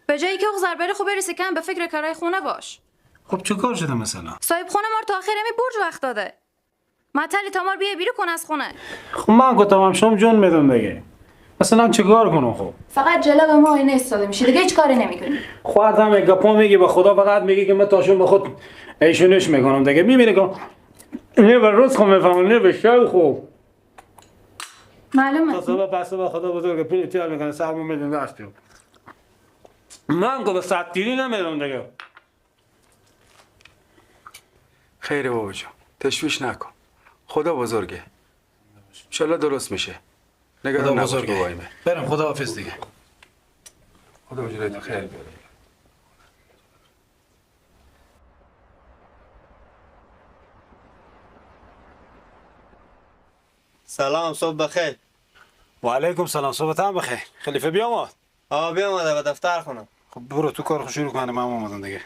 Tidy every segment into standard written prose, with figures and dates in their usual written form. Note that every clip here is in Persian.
به جایی که اغزر بری خب بری سکن به فکر کارای خونه باش. خب چه کار شده مثلا؟ صاحب خونه ما رو تا آخر می برج وقت داده. مطلی تامار بیا بیرو کن از خونه. خب من گفتم هم شما جون میدم دیگه. مثلا چه کار کنم خب؟ فقط جلب ما اینه استاده میشه دیگه هیچ کاری نمیکنی. خودت هم گپا میگی به خدا فقط میگی که من تاشون به خود ایشونش میکنم دیگه میبینی که نه به روز خو میفهمم نه به شو خوب. معلومه. تا پس به خدا بزرگ پول تیار میکنه سرمون میدون داشتیم. من که به ساعت تیری نمیدم دیگه. خیره بابا جان تشویش نکن خدا بزرگه انشالله درست میشه نگهدار نباش بابایمه برم خدا حافظ دیگه. خدا وجودت خیر بیاره سلام صبح بخیر. و علیکم سلام صبحت هم بخیر. خلیفه بیامد. بیامده به دفتر خونم. خب برو تو کار شروع کنه من اومدم دیگه.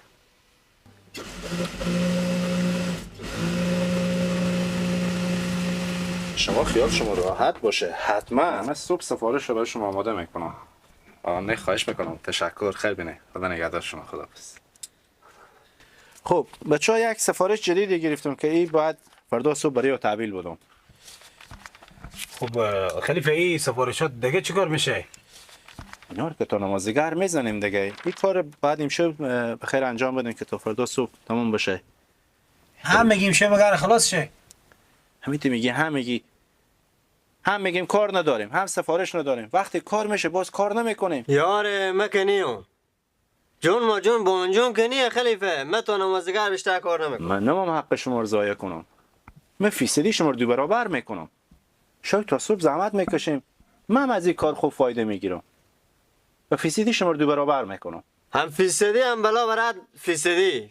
شما خیال شما راحت باشه حتما من صبح سفارش رو برای شما آماده میکنم. نه خواهش میکنم تشکر خیلی بینه خدا نگهدار شما خداحافظ. خب بچه‌ها یک سفارش جدیدی گرفتم که این باید فردا صبح برای تحویل بدم. خب خلیفه این سفارشات دیگه چیکار میشه؟ اینا رو که تا نمازگر میزنیم دیگه. این کار بعد امشب بخیر انجام بدین که تا فردا صبح تمام بشه. هم میگیم شه مگر خلاص شه. همیتی میگی هم میگیم کار نداریم هم سفارش نداریم وقتی کار میشه باز کار نمیکنیم. یار مکنیو جون ما جون بون جون کنی خلیفه من تو نمازگر بیشتر کار نمیکنم. من نمام حق شما رو ضایع کنم. من فیصدی شما رو دو برابر میکنم. شاید تا صبح زحمت میکشیم من از این کار خوب فایده میگیرم و فیصدی شما رو دو برابر میکنم. هم فیصدی هم بلا برات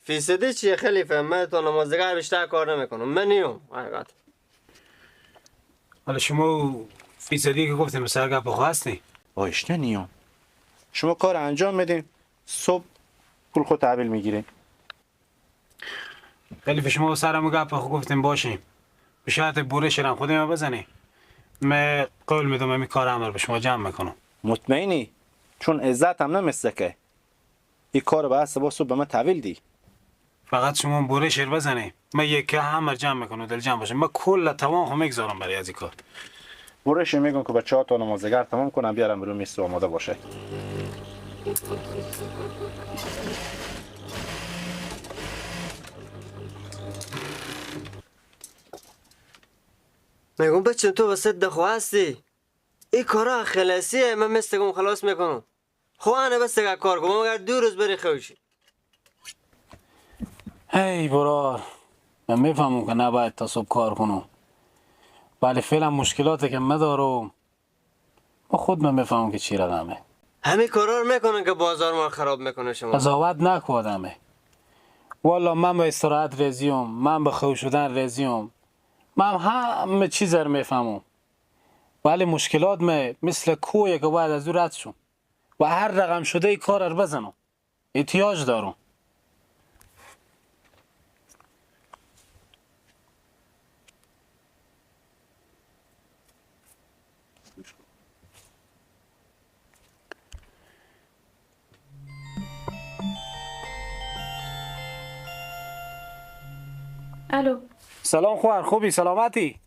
فیصدی چیه خلیفه من تو نمازگر بیشتر کار نمیکنم من نیوم حقیقت. حالا شما فیصدی که گفتیم سر گپ خو هستی؟ آیشته نیام. شما کار انجام میدین صبح پول خود تحویل میگیرین. خلیفه شما سرمو گپ خو گفتیم باشیم. به شرط بورش رم خودم بزنی. من قول میدم این کار عمل به شما جمع میکنم. مطمئنی؟ چون عزت هم نمیستکه. این کار به صبح صبح به من تحویل دی. فقط شما بورش بزنی. من یک همه جمع میکنم دل جمع باشه. من کل توان خو میگذارم برای از این کار. بورش میگم که بچه‌ها تا نمازگر تمام کنم بیارم رو میز آماده باشه. میگم بچه تو وسط دخوا هستی این کارا خلاصیه من مستگم خلاص میکنم. خوانه بس دیگه کار کنم اگر 2 روز بری خوشی. هی برار من میفهمم که نباید تا صبح کار کنم ولی فعلا مشکلاتی که من دارم با خود من میفهمم که چی رقمه. همین کارا رو میکنن که بازار ما خراب میکنه شما. قضاوت نکو آدمه. والا من به استراحت رزیم من به خوش شدن رزیم من همه چیز رو میفهمم ولی مشکلات مثل کویه که باید از او رد شم و هر رقم شده ای کار رو بزنم. احتیاج دارم. الو. سلام خواهر خوبی سلامتی؟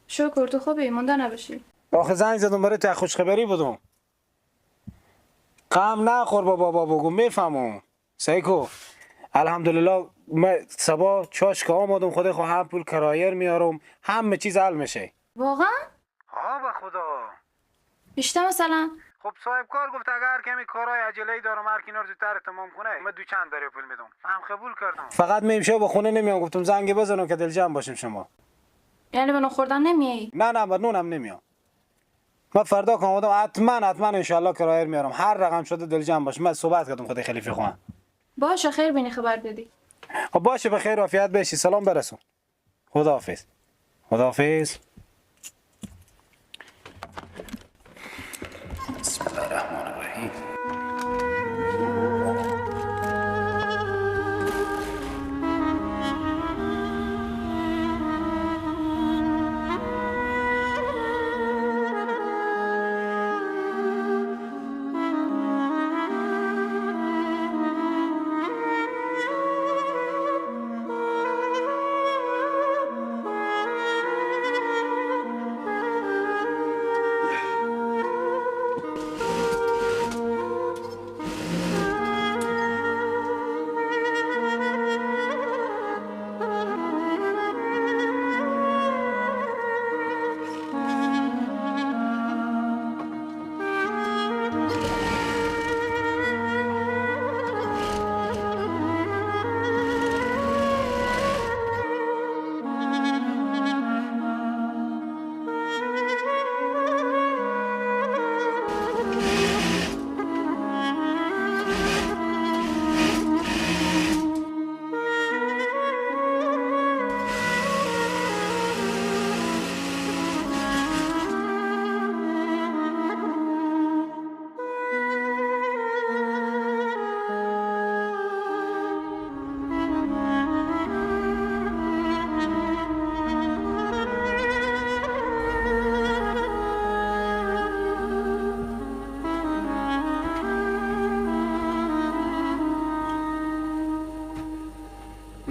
شکر تو خوبی مونده نباشی. آخه زنگ زدم برای تا خوشخبری بودم. غم نخور بابا بگو میفهمم. سیکو الحمدلله من صبح چاش که آمدم خود خو هم پول کرایر میارم همه چیز حل میشه. واقعا؟ ها به خدا. بیشتر مثلا خب صاحب کار گفت اگر کمی کارهای عجله‌ای دارم هر کنار زودتر تمام کنه من دو چند برای پول میدم. هم قبول کردم. فقط میشه به خونه نمیام گفتم زنگ بزنم که دلجم باشیم شما. یعنی به خوردن نمیای؟ نه به نونم نمیام. من فردا که آمدم حتما انشالله کرایر میارم هر رقم شده دلجم باش. من صحبت کردم خدای خلیفه خان. باشه خیر بینی خبر بدی. خب باشه بخیر و عافیت باشی سلام برسون. خداحافظ. خداحافظ. بسم الله الرحمن الرحیم.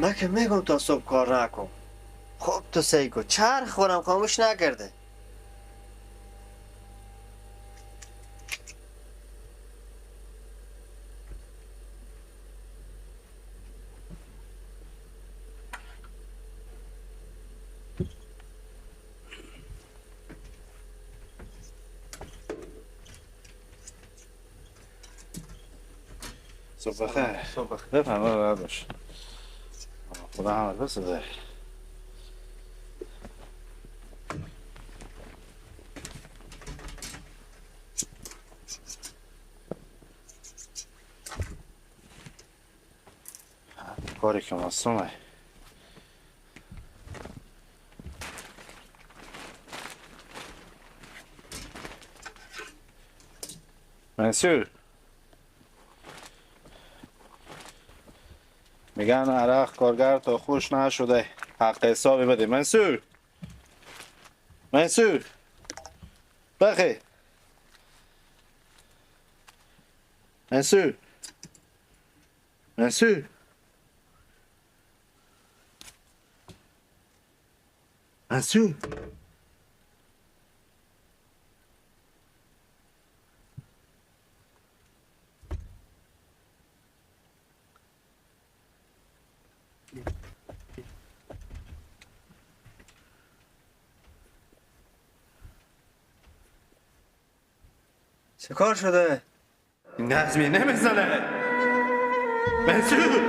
من که میگم تا صبح کار نکن. خب تو سیگو چرخ خورم خاموش نکرده. صبح بخیر. صبح بخیر. بفرما راحت باش. خدا حمد بسازه. کاری که مصومه. منصور میگن عرق کارگر تا خوش نشده حق حسابی بده. منصور بخی منصور چه کار شده؟ نظمی نمیزنه. منصور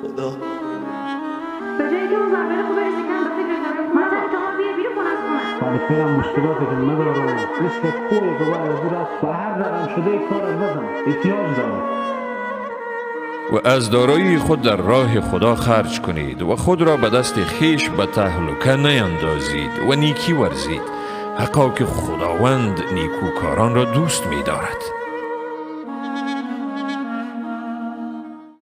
خدا به جایی که اون زنبره خوب برسی کن به فکر کنم مطلی تمام بیه بیرون کن از خونه. ولی فعلا مشکلاتی که ندارم مثل کوی که باید دور است و هر رقم شده کار از بزن احتیاج دارم. و از دارایی خود در راه خدا خرج کنید و خود را به دست خیش به تهلکه نیندازید و نیکی ورزید، حقا که خداوند نیکوکاران را دوست می دارد.